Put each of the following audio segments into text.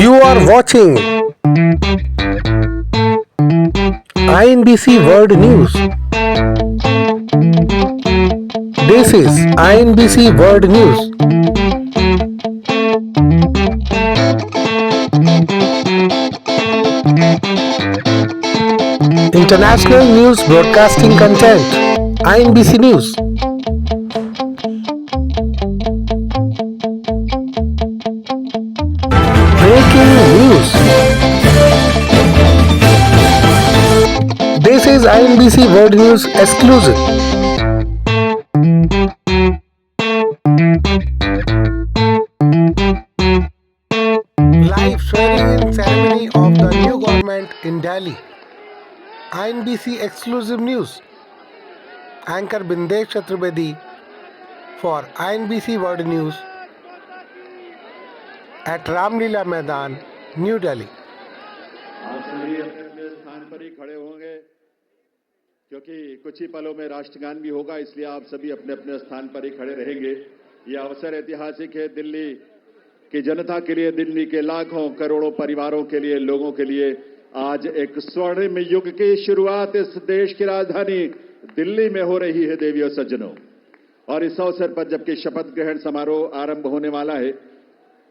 You are watching INBC World News. This is INBC World News. International news broadcasting content. INBC News. Breaking news. This is INBC World News exclusive. Live swearing-in ceremony of the new government in Delhi. INBC exclusive news. Anchor Bindesh Chaturvedi for INBC World News at Ramlila Maidan, New Delhi. आप सभी अपने अपने स्थान पर ही खड़े होंगे क्योंकि कुछ ही पलों में राष्ट्रगान भी होगा, इसलिए आप सभी अपने अपने स्थान पर ही खड़े रहेंगे। ये अवसर ऐतिहासिक है दिल्ली की जनता के लिए, दिल्ली के लाखों करोड़ों परिवारों के लिए, लोगों के लिए। आज एक स्वर्णिम युग की शुरुआत इस देश की राजधानी दिल्ली में हो रही है देवियों सज्जनों। और इस अवसर पर जबकि शपथ ग्रहण समारोह आरंभ होने वाला है,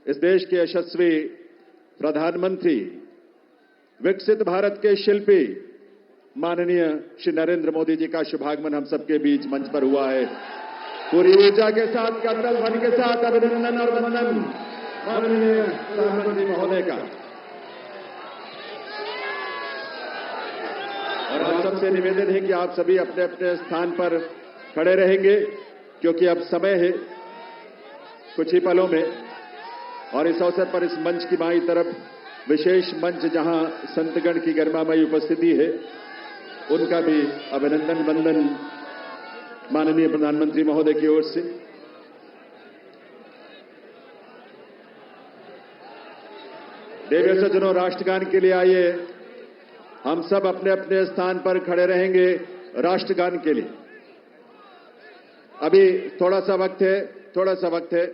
इस देश के यशस्वी प्रधानमंत्री, विकसित भारत के शिल्पी माननीय श्री नरेंद्र मोदी जी का शुभागमन हम सबके बीच मंच पर हुआ है। पूरी ऊर्जा के साथ, करतल ध्वनि के साथ अभिनंदन और वंदन माननीय प्रधानमंत्री महोदय का। और आप सबसे निवेदन है कि आप सभी अपने अपने स्थान पर खड़े रहेंगे क्योंकि अब समय है कुछ ही पलों में। और इस अवसर पर इस मंच की बाईं तरफ विशेष मंच जहां संतगण की गरिमामयी उपस्थिति है, उनका भी अभिनंदन वंदन माननीय प्रधानमंत्री महोदय की ओर से। देवियों सज्जनों, राष्ट्रगान के लिए आइए, हम सब अपने अपने स्थान पर खड़े रहेंगे राष्ट्रगान के लिए। अभी थोड़ा सा वक्त है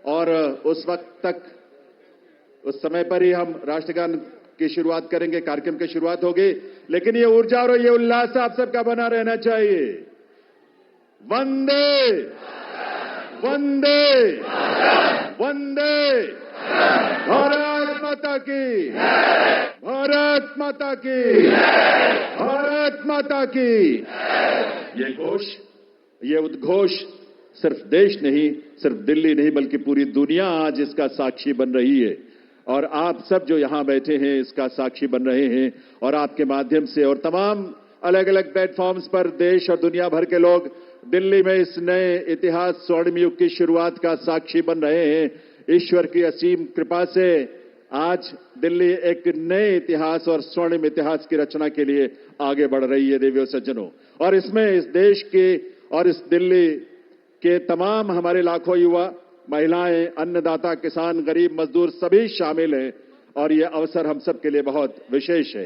और उस वक्त तक, उस समय पर ही हम राष्ट्रगान की शुरुआत करेंगे, कार्यक्रम की शुरुआत होगी। लेकिन ये ऊर्जा और ये उल्लास आप सबका बना रहना चाहिए। वंदे वंदे वंदे भारत माता की, भारत माता की, भारत माता की। ये घोष, ये उद्घोष सिर्फ देश नहीं, सिर्फ दिल्ली नहीं, बल्कि पूरी दुनिया आज इसका साक्षी बन रही है। और आप सब जो यहां बैठे हैं इसका साक्षी बन रहे हैं। और आपके माध्यम से और तमाम अलग अलग प्लेटफॉर्म्स पर देश और दुनिया भर के लोग दिल्ली में इस नए इतिहास, स्वर्णिम युग की शुरुआत का साक्षी बन रहे हैं। ईश्वर की असीम कृपा से आज दिल्ली एक नए इतिहास और स्वर्णिम इतिहास की रचना के लिए आगे बढ़ रही है देवियों सज्जनों। और इसमें इस देश के और इस दिल्ली के तमाम हमारे लाखों युवा, महिलाएं, अन्नदाता, किसान, गरीब, मजदूर सभी शामिल हैं। और यह अवसर हम सब के लिए बहुत विशेष है।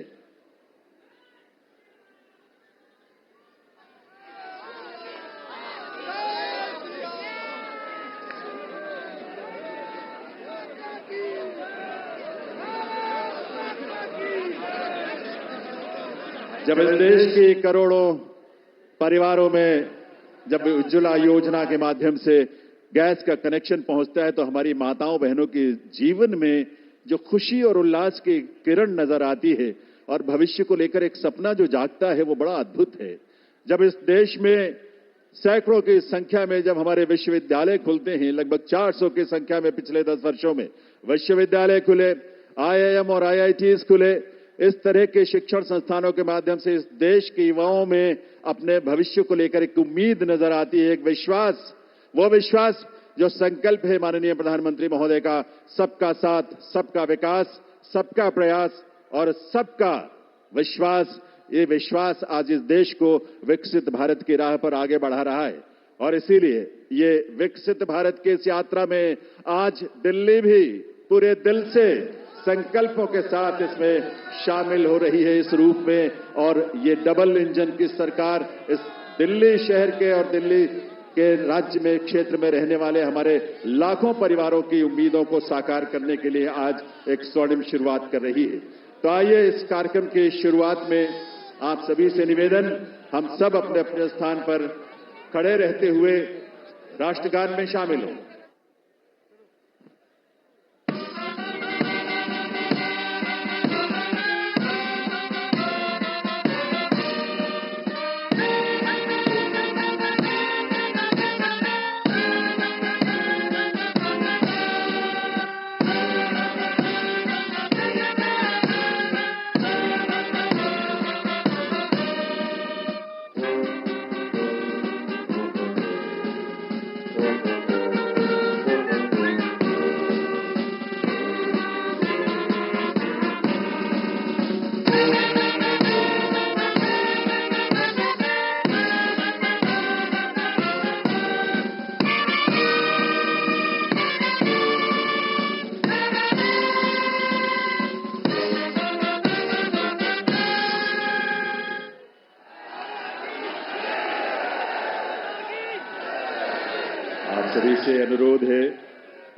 जब इस देश की करोड़ों परिवारों में जब उज्ज्वला योजना के माध्यम से गैस का कनेक्शन पहुंचता है, तो हमारी माताओं बहनों के जीवन में जो खुशी और उल्लास की किरण नजर आती है और भविष्य को लेकर एक सपना जो जागता है, वो बड़ा अद्भुत है। जब इस देश में सैकड़ों की संख्या में जब हमारे विश्वविद्यालय खुलते हैं, लगभग 400 की संख्या में पिछले 10 वर्षों में विश्वविद्यालय खुले, IIM और IITs खुले, इस तरह के शिक्षण संस्थानों के माध्यम से इस देश के युवाओं में अपने भविष्य को लेकर एक उम्मीद नजर आती है, एक विश्वास। वो विश्वास जो संकल्प है माननीय प्रधानमंत्री महोदय का, सबका साथ, सबका विकास, सबका प्रयास और सबका विश्वास। ये विश्वास आज इस देश को विकसित भारत की राह पर आगे बढ़ा रहा है। और इसीलिए ये विकसित भारत की इस यात्रा में आज दिल्ली भी पूरे दिल से संकल्पों के साथ इसमें शामिल हो रही है इस रूप में। और ये डबल इंजन की सरकार इस दिल्ली शहर के और दिल्ली के राज्य में, क्षेत्र में रहने वाले हमारे लाखों परिवारों की उम्मीदों को साकार करने के लिए आज एक स्वर्णिम शुरुआत कर रही है। तो आइए इस कार्यक्रम की शुरुआत में आप सभी से निवेदन, हम सब अपने अपने स्थान पर खड़े रहते हुए राष्ट्रगान में शामिल हों।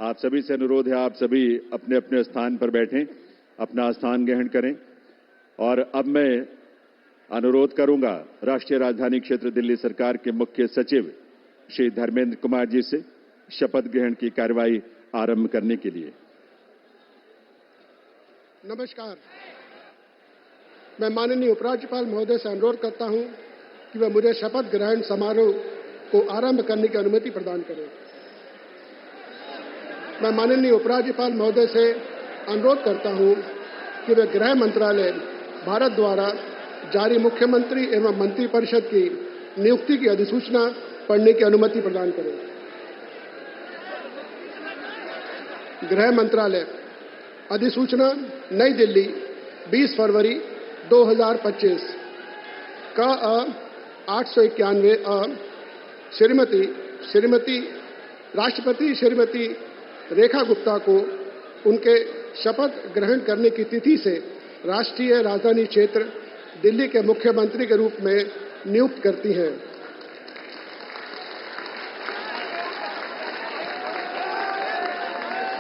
आप सभी से अनुरोध है, आप सभी अपने अपने स्थान पर बैठें, अपना स्थान ग्रहण करें। और अब मैं अनुरोध करूंगा राष्ट्रीय राजधानी क्षेत्र दिल्ली सरकार के मुख्य सचिव श्री धर्मेंद्र कुमार जी से शपथ ग्रहण की कार्रवाई आरंभ करने के लिए। नमस्कार। मैं माननीय उपराज्यपाल महोदय से अनुरोध करता हूं कि वह मुझे शपथ ग्रहण समारोह को आरंभ करने की अनुमति प्रदान करें। मैं माननीय उपराज्यपाल महोदय से अनुरोध करता हूं कि वे गृह मंत्रालय भारत द्वारा जारी मुख्यमंत्री एवं मंत्रिपरिषद की नियुक्ति की अधिसूचना पढ़ने की अनुमति प्रदान करें। गृह मंत्रालय अधिसूचना नई दिल्ली 20 फरवरी 2025 का 891 श्रीमती राष्ट्रपति श्रीमती रेखा गुप्ता को उनके शपथ ग्रहण करने की तिथि से राष्ट्रीय राजधानी क्षेत्र दिल्ली के मुख्यमंत्री के रूप में नियुक्त करती हैं।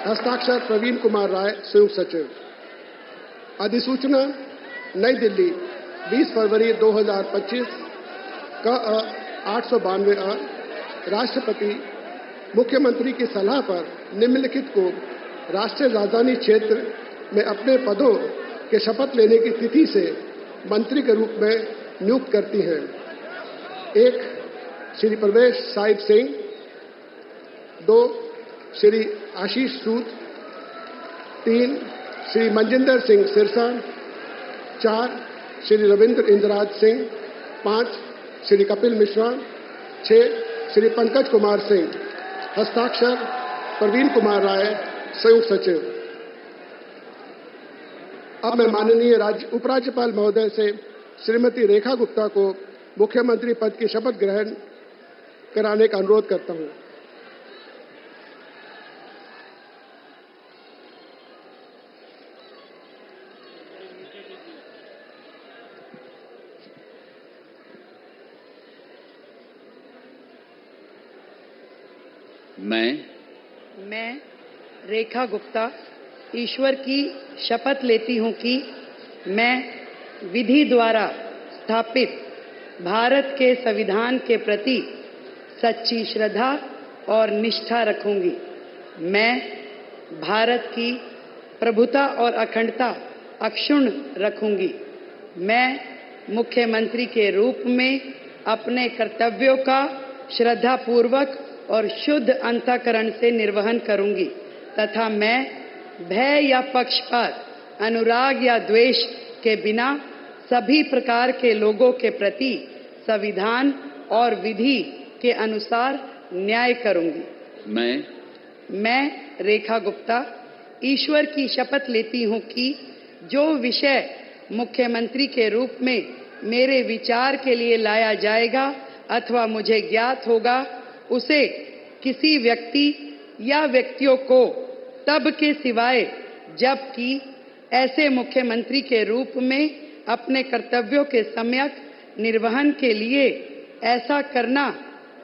हस्ताक्षर प्रवीण कुमार राय, संयुक्त सचिव। अधिसूचना नई दिल्ली 20 फरवरी 2025 का 892 राष्ट्रपति मुख्यमंत्री की सलाह पर निम्नलिखित को राष्ट्रीय राजधानी क्षेत्र में अपने पदों के शपथ लेने की तिथि से मंत्री के रूप में नियुक्त करती हैं। 1 श्री प्रवेश साहिब सिंह, 2 श्री आशीष सूद, 3 श्री मनजिंदर सिंह सिरसा, 4 श्री रविंद्र इंद्रराज सिंह, 5 श्री कपिल मिश्रा, 6 श्री पंकज कुमार सिंह। हस्ताक्षर प्रवीण कुमार राय, संयुक्त सचिव। अब मैं माननीय उपराज्यपाल महोदय से श्रीमती रेखा गुप्ता को मुख्यमंत्री पद की शपथ ग्रहण कराने का अनुरोध करता हूं। मैं रेखा गुप्ता ईश्वर की शपथ लेती हूं कि मैं विधि द्वारा स्थापित भारत के संविधान के प्रति सच्ची श्रद्धा और निष्ठा रखूंगी। मैं भारत की प्रभुता और अखंडता अक्षुण्ण रखूंगी। मैं मुख्यमंत्री के रूप में अपने कर्तव्यों का श्रद्धापूर्वक और शुद्ध अंतःकरण से निर्वहन करूंगी तथा मैं भय या पक्षपात, अनुराग या द्वेष के बिना सभी प्रकार के लोगों के प्रति संविधान और विधि के अनुसार न्याय करूंगी। मैं रेखा गुप्ता ईश्वर की शपथ लेती हूं कि जो विषय मुख्यमंत्री के रूप में मेरे विचार के लिए लाया जाएगा अथवा मुझे ज्ञात होगा, उसे किसी व्यक्ति या व्यक्तियों को तब के सिवाय जबकि ऐसे मुख्यमंत्री के रूप में अपने कर्तव्यों के सम्यक निर्वहन के लिए ऐसा करना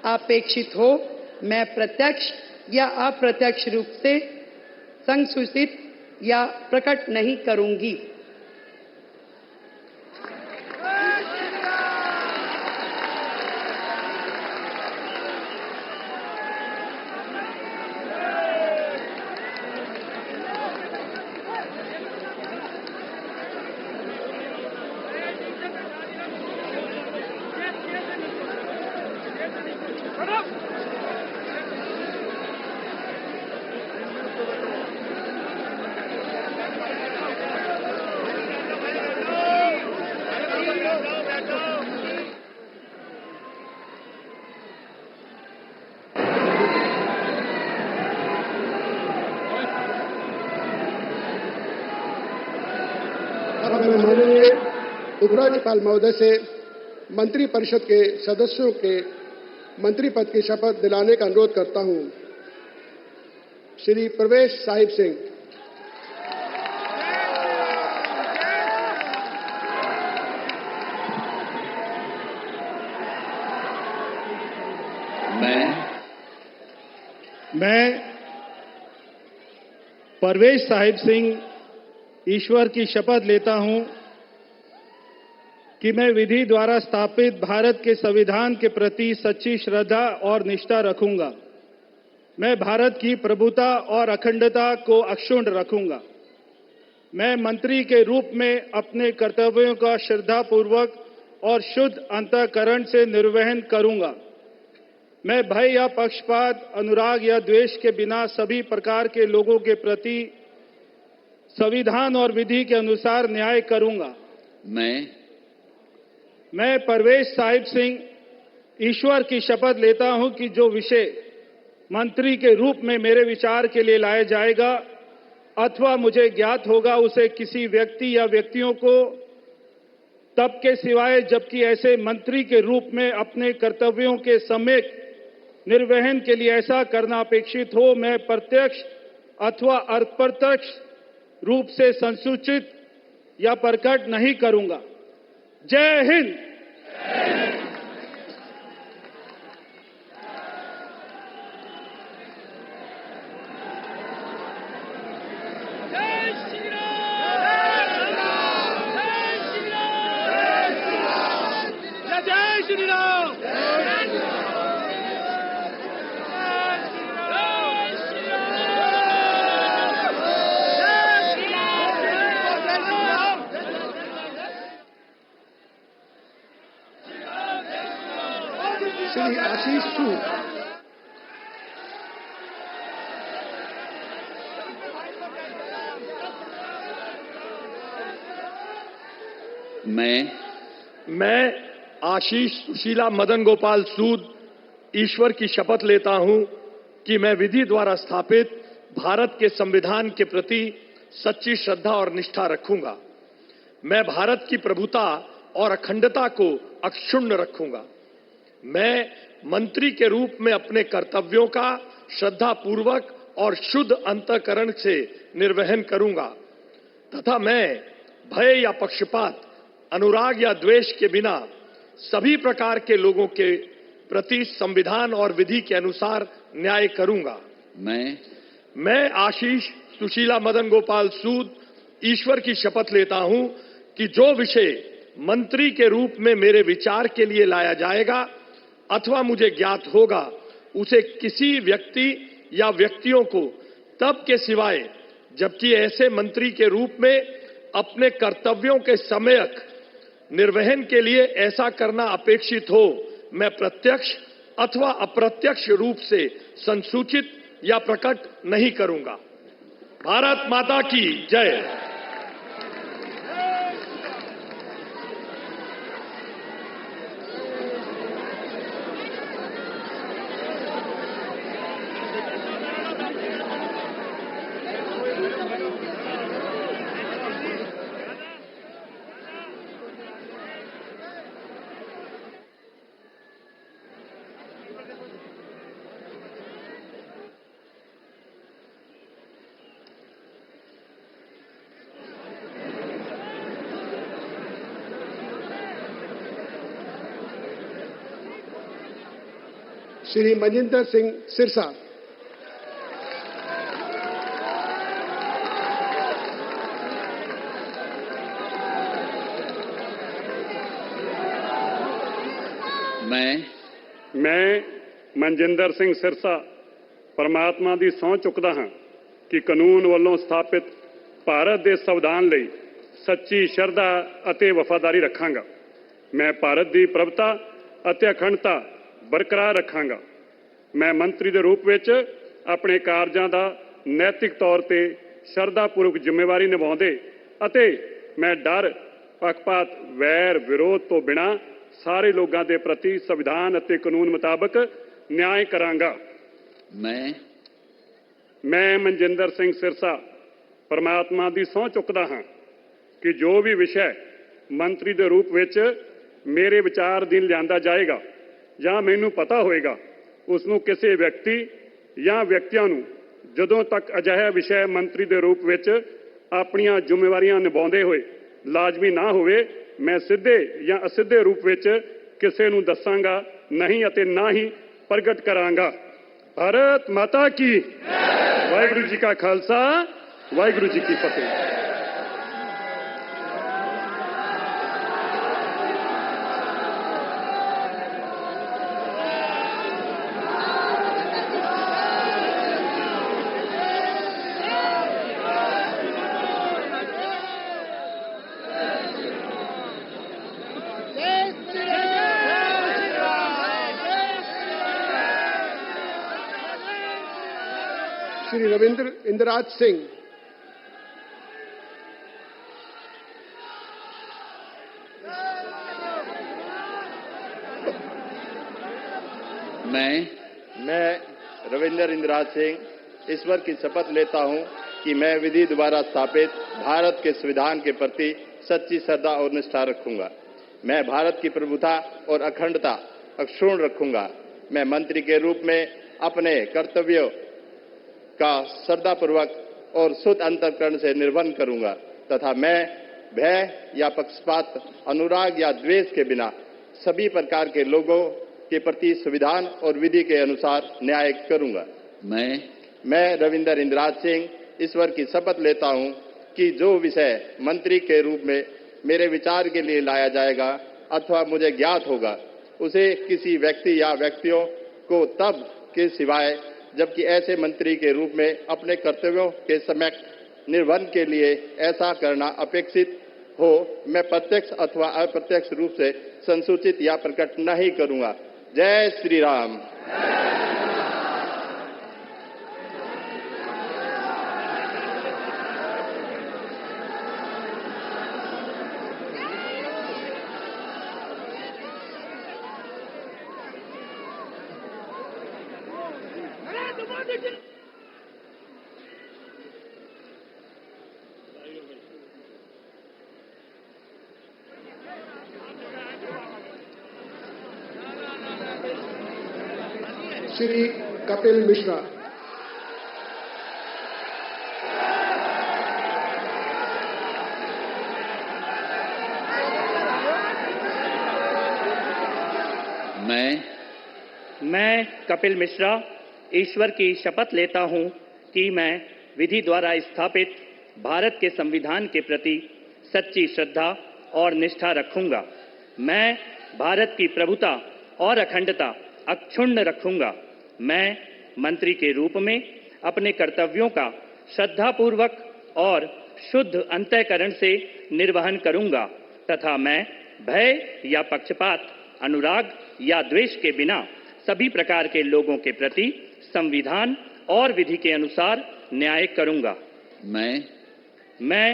अपेक्षित हो मैं प्रत्यक्ष या अप्रत्यक्ष रूप से संसूचित या प्रकट नहीं करूंगी। अब मैं माननीय उपराज्यपाल महोदय से मंत्रिपरिषद के सदस्यों के मंत्री पद की शपथ दिलाने का अनुरोध करता हूं। श्री प्रवेश साहिब सिंह। मैं परवेज साहिब सिंह ईश्वर की शपथ लेता हूं कि मैं विधि द्वारा स्थापित भारत के संविधान के प्रति सच्ची श्रद्धा और निष्ठा रखूंगा। मैं भारत की प्रभुता और अखंडता को अक्षुण्ण रखूंगा। मैं मंत्री के रूप में अपने कर्तव्यों का श्रद्धापूर्वक और शुद्ध अंतःकरण से निर्वहन करूंगा। मैं भय या पक्षपात, अनुराग या द्वेष के बिना सभी प्रकार के लोगों के प्रति संविधान और विधि के अनुसार न्याय करूंगा। मैं परवेज साहिब सिंह ईश्वर की शपथ लेता हूं कि जो विषय मंत्री के रूप में मेरे विचार के लिए लाया जाएगा अथवा मुझे ज्ञात होगा उसे किसी व्यक्ति या व्यक्तियों को तब के सिवाय जबकि ऐसे मंत्री के रूप में अपने कर्तव्यों के सम्यक निर्वहन के लिए ऐसा करना अपेक्षित हो मैं प्रत्यक्ष अथवा अप्रत्यक्ष रूप से संसूचित या प्रकट नहीं करूंगा। जय हिंद। श्री आशीष सूद। मैं आशीष सुशीला मदन गोपाल सूद ईश्वर की शपथ लेता हूं कि मैं विधि द्वारा स्थापित भारत के संविधान के प्रति सच्ची श्रद्धा और निष्ठा रखूंगा। मैं भारत की प्रभुता और अखंडता को अक्षुण्ण रखूंगा। मैं मंत्री के रूप में अपने कर्तव्यों का श्रद्धापूर्वक और शुद्ध अंतःकरण से निर्वहन करूंगा तथा मैं भय या पक्षपात, अनुराग या द्वेष के बिना सभी प्रकार के लोगों के प्रति संविधान और विधि के अनुसार न्याय करूंगा। मैं आशीष सुशीला मदन गोपाल सूद ईश्वर की शपथ लेता हूं कि जो विषय मंत्री के रूप में मेरे विचार के लिए लाया जाएगा अथवा मुझे ज्ञात होगा उसे किसी व्यक्ति या व्यक्तियों को तब के सिवाय जबकि ऐसे मंत्री के रूप में अपने कर्तव्यों के सम्यक निर्वहन के लिए ऐसा करना अपेक्षित हो मैं प्रत्यक्ष अथवा अप्रत्यक्ष रूप से संसूचित या प्रकट नहीं करूंगा। भारत माता की जय। श्री मजिंदर सिंह सिरसा। मैं मनजिंदर ਸਿੰਘ ਸਿਰਸਾ ਪਰਮਾਤਮਾ ਦੀ ਸਹੁੰ ਚੁੱਕਦਾ ਹਾਂ ਕਿ ਕਾਨੂੰਨ ਵੱਲੋਂ ਸਥਾਪਿਤ ਭਾਰਤ ਦੇ ਸੰਵਿਧਾਨ ਲਈ ਸੱਚੀ ਸ਼ਰਧਾ ਅਤੇ ਵਫਾਦਾਰੀ ਰੱਖਾਂਗਾ। ਮੈਂ ਭਾਰਤ ਦੀ ਪ੍ਰਭੁਤਾ ਅਤੇ ਅਖੰਡਤਾ ਬਰਕਰਾਰ ਰੱਖਾਂਗਾ। ਮੈਂ ਮੰਤਰੀ ਦੇ ਰੂਪ ਵਿੱਚ ਆਪਣੇ ਕਾਰਜਾਂ ਦਾ ਨੈਤਿਕ ਤੌਰ ਤੇ ਸ਼ਰਧਾਪੂਰਵਕ ਜ਼ਿੰਮੇਵਾਰੀ ਨਿਭਾਉਂਦੇ ਅਤੇ ਮੈਂ ਡਰ ਪੱਖਪਾਤ ਵੈਰ ਵਿਰੋਧ ਤੋਂ ਬਿਨਾਂ ਸਾਰੇ ਲੋਕਾਂ ਦੇ ਪ੍ਰਤੀ ਸੰਵਿਧਾਨ ਅਤੇ ਕਾਨੂੰਨ ਮੁਤਾਬਕ ਨਿਆਂ ਕਰਾਂਗਾ। ਮੈਂ ਮਨਜਿੰਦਰ ਸਿੰਘ ਸਿਰਸਾ ਪਰਮਾਤਮਾ ਦੀ ਸਹੁੰ ਚੁੱਕਦਾ ਹਾਂ ਕਿ ਜੋ ਵੀ ਵਿਸ਼ਾ ਮੰਤਰੀ ਦੇ ਰੂਪ ਵਿੱਚ ਮੇਰੇ ਵਿਚਾਰ ਅਧੀਨ ਲਿਆਂਦਾ ਜਾਏਗਾ ਜਾਂ ਮੈਨੂੰ ਪਤਾ ਹੋਏਗਾ ਉਸ ਨੂੰ ਕਿਸੇ ਵਿਅਕਤੀ ਜਾਂ ਵਿਅਕਤੀਆਂ ਨੂੰ ਜਦੋਂ ਤੱਕ ਅਜਿਹਾ ਵਿਸ਼ਾ ਮੰਤਰੀ ਦੇ ਰੂਪ ਵਿੱਚ ਆਪਣੀਆਂ ਜ਼ਿੰਮੇਵਾਰੀਆਂ ਨਿਭਾਉਂਦੇ ਹੋਏ ਲਾਜ਼ਮੀ ਨਾ ਹੋਵੇ ਮੈਂ ਸਿੱਧੇ ਜਾਂ ਅਸਿੱਧੇ ਰੂਪ ਵਿੱਚ ਕਿਸੇ ਨੂੰ ਦੱਸਾਂਗਾ ਨਹੀਂ ਅਤੇ ਨਾ ਹੀ ਪ੍ਰਗਟ ਕਰਾਂਗਾ। ਭਾਰਤ ਮਾਤਾ ਕੀ ਵਾਹਿਗੁਰੂ ਜੀ ਕਾ ਖਾਲਸਾ ਵਾਹਿਗੁਰੂ ਜੀ ਕੀ ਫਤਿਹ। श्री रविंद्र इंद्राज सिंह। मैं रविंद्र इंद्राज सिंह ईश्वर की शपथ लेता हूं कि मैं विधि द्वारा स्थापित भारत के संविधान के प्रति सच्ची श्रद्धा और निष्ठा रखूंगा। मैं भारत की प्रभुता और अखंडता अक्षुण्ण रखूंगा। मैं मंत्री के रूप में अपने कर्तव्यों का श्रद्धापूर्वक और शुद्ध अंतःकरण से निर्वहन करूंगा तथा मैं भय या पक्षपात, अनुराग या द्वेष के बिना सभी प्रकार के लोगों के प्रति संविधान और विधि के अनुसार न्याय करूंगा। मैं रविंद्र इंद्राज सिंह ईश्वर की शपथ लेता हूं कि जो विषय मंत्री के रूप में मेरे विचार के लिए लाया जाएगा अथवा मुझे ज्ञात होगा उसे किसी व्यक्ति या व्यक्तियों को तब के सिवाय जबकि ऐसे मंत्री के रूप में अपने कर्तव्यों के सम्यक निर्वहन के लिए ऐसा करना अपेक्षित हो मैं प्रत्यक्ष अथवा अप्रत्यक्ष रूप से संसूचित या प्रकट नहीं करूंगा। जय श्री राम। श्री कपिल मिश्रा। मैं कपिल मिश्रा ईश्वर की शपथ लेता हूं कि मैं विधि द्वारा स्थापित भारत के संविधान के प्रति सच्ची श्रद्धा और निष्ठा रखूंगा। मैं भारत की प्रभुता और अखंडता अक्षुण्ण रखूंगा। मैं मंत्री के रूप में अपने कर्तव्यों का श्रद्धापूर्वक और शुद्ध अंतःकरण से निर्वहन करूंगा तथा मैं भय या पक्षपात, अनुराग या द्वेष के बिना सभी प्रकार के लोगों के प्रति संविधान और विधि के अनुसार न्याय करूंगा। मैं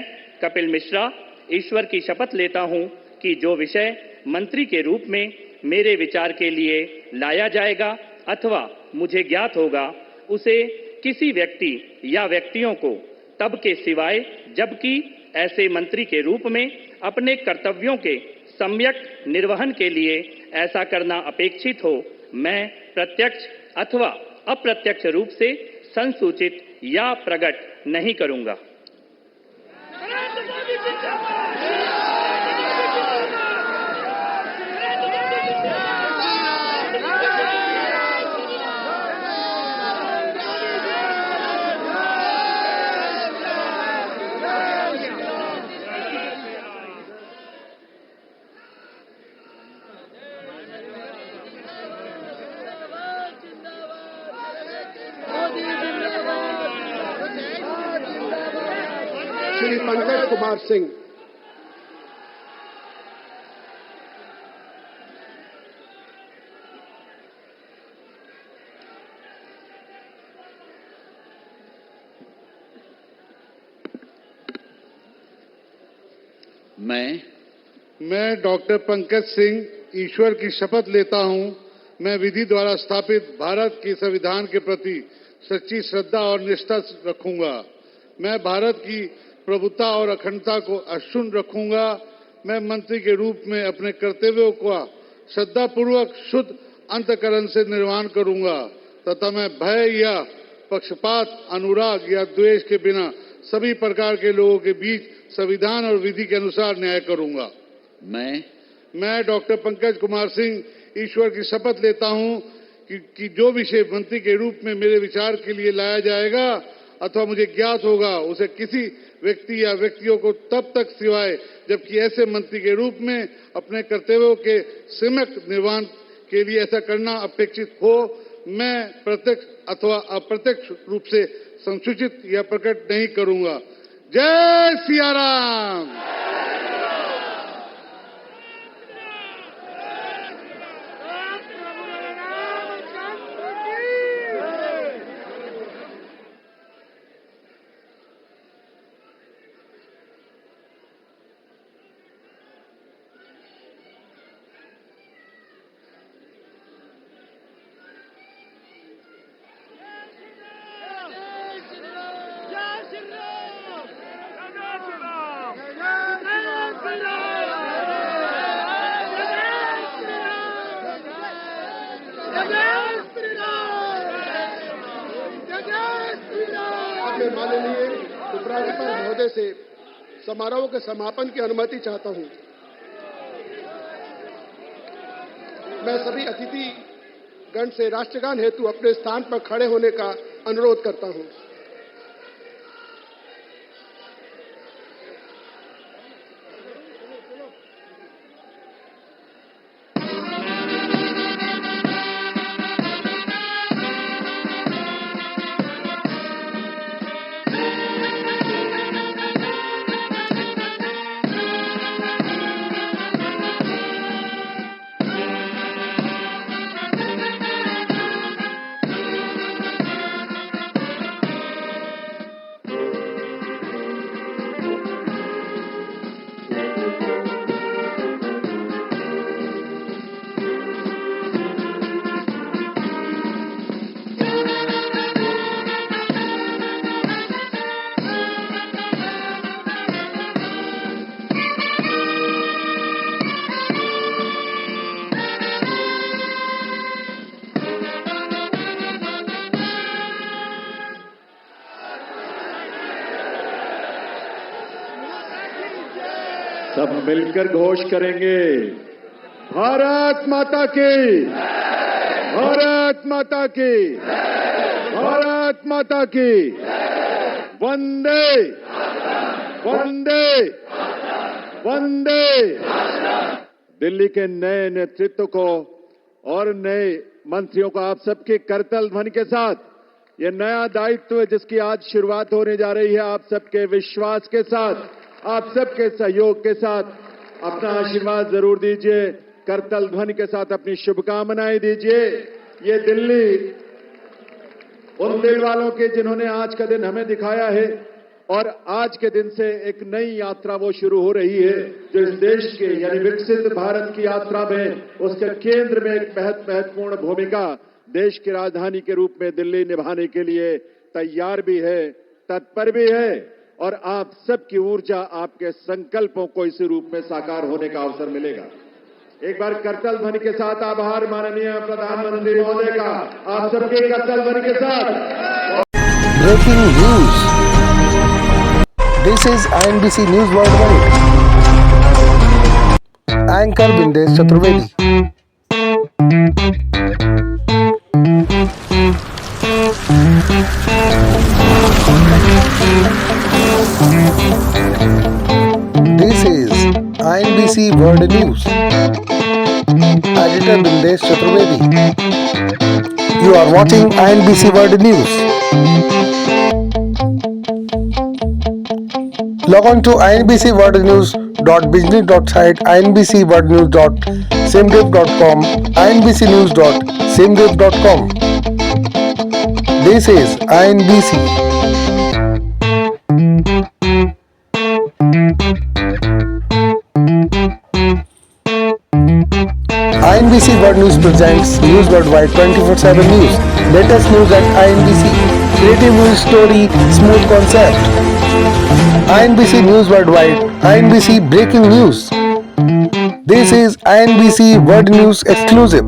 कपिल मिश्रा ईश्वर की शपथ लेता हूं कि जो विषय मंत्री के रूप में मेरे विचार के लिए लाया जाएगा अथवा मुझे ज्ञात होगा उसे किसी व्यक्ति या व्यक्तियों को तब के सिवाय जबकि ऐसे मंत्री के रूप में अपने कर्तव्यों के सम्यक निर्वहन के लिए ऐसा करना अपेक्षित हो मैं प्रत्यक्ष अथवा अप्रत्यक्ष रूप से संसूचित या प्रकट नहीं करूंगा। श्री पंकज कुमार सिंह। मैं डॉक्टर पंकज सिंह ईश्वर की शपथ लेता हूं, मैं विधि द्वारा स्थापित भारत के संविधान के प्रति सच्ची श्रद्धा और निष्ठा रखूंगा। मैं भारत की प्रभुता और अखंडता को अक्षुण्ण रखूंगा। मैं मंत्री के रूप में अपने कर्तव्यों का श्रद्धापूर्वक शुद्ध अंतःकरण से निर्वहन करूंगा तथा मैं भय या पक्षपात, अनुराग या द्वेष के बिना सभी प्रकार के लोगों के बीच संविधान और विधि के अनुसार न्याय करूंगा। मैं डॉक्टर पंकज कुमार सिंह ईश्वर की शपथ लेता हूं कि जो विषय मंत्री के रूप में मेरे विचार के लिए लाया जाएगा अथवा मुझे ज्ञात होगा, उसे किसी व्यक्ति या व्यक्तियों को तब तक सिवाय जबकि ऐसे मंत्री के रूप में अपने कर्तव्यों के सम्यक निर्वहन के लिए ऐसा करना अपेक्षित हो, मैं प्रत्यक्ष अथवा अप्रत्यक्ष रूप से संसूचित या प्रकट नहीं करूंगा। जय सिया राम। माननीय उपराज्यपाल महोदय से समारोह के समापन की अनुमति चाहता हूं। मैं सभी अतिथि गण से राष्ट्रगान हेतु अपने स्थान पर खड़े होने का अनुरोध करता हूं। सब मिलकर घोष करेंगे, भारत माता की, भारत माता की, भारत माता की, वंदे वंदे वंदे। दिल्ली के नए नेतृत्व को और नए मंत्रियों को आप सबके करतल ध्वनि के साथ ये नया दायित्व जिसकी आज शुरुआत होने जा रही है, आप सबके विश्वास के साथ, आप सबके सहयोग के साथ अपना आशीर्वाद जरूर दीजिए। करतल ध्वनि के साथ अपनी शुभकामनाएं दीजिए। ये दिल्ली उन दिल वालों के जिन्होंने आज का दिन हमें दिखाया है और आज के दिन से एक नई यात्रा वो शुरू हो रही है जो इस देश के यानी विकसित भारत की यात्रा में उसके केंद्र में एक महत्वपूर्ण भूमिका देश की राजधानी के रूप में दिल्ली निभाने के लिए तैयार भी है, तत्पर भी है और आप सबकी ऊर्जा, आपके संकल्पों को इसी रूप में साकार होने का अवसर मिलेगा। एक बार करतल ध्वनि के साथ आभार माननीय प्रधानमंत्री महोदय का, आप सबके करतल ध्वनि के साथ। Breaking news, this is INBC news worldwide. Anchor Bindesh Chaturvedi. This is INBC World News. Editor Bindesh Chaturvedi. You are watching INBC World News. Log on to inbcworldnews.biznews.site, inbcworldnews.simdev.com, inbcnews.simdev.com. This is INBC. INBC World News presents News Worldwide 24/7 News. Latest news at INBC. Creative news story, smooth concept. INBC News Worldwide, INBC Breaking News. This is INBC World News exclusive.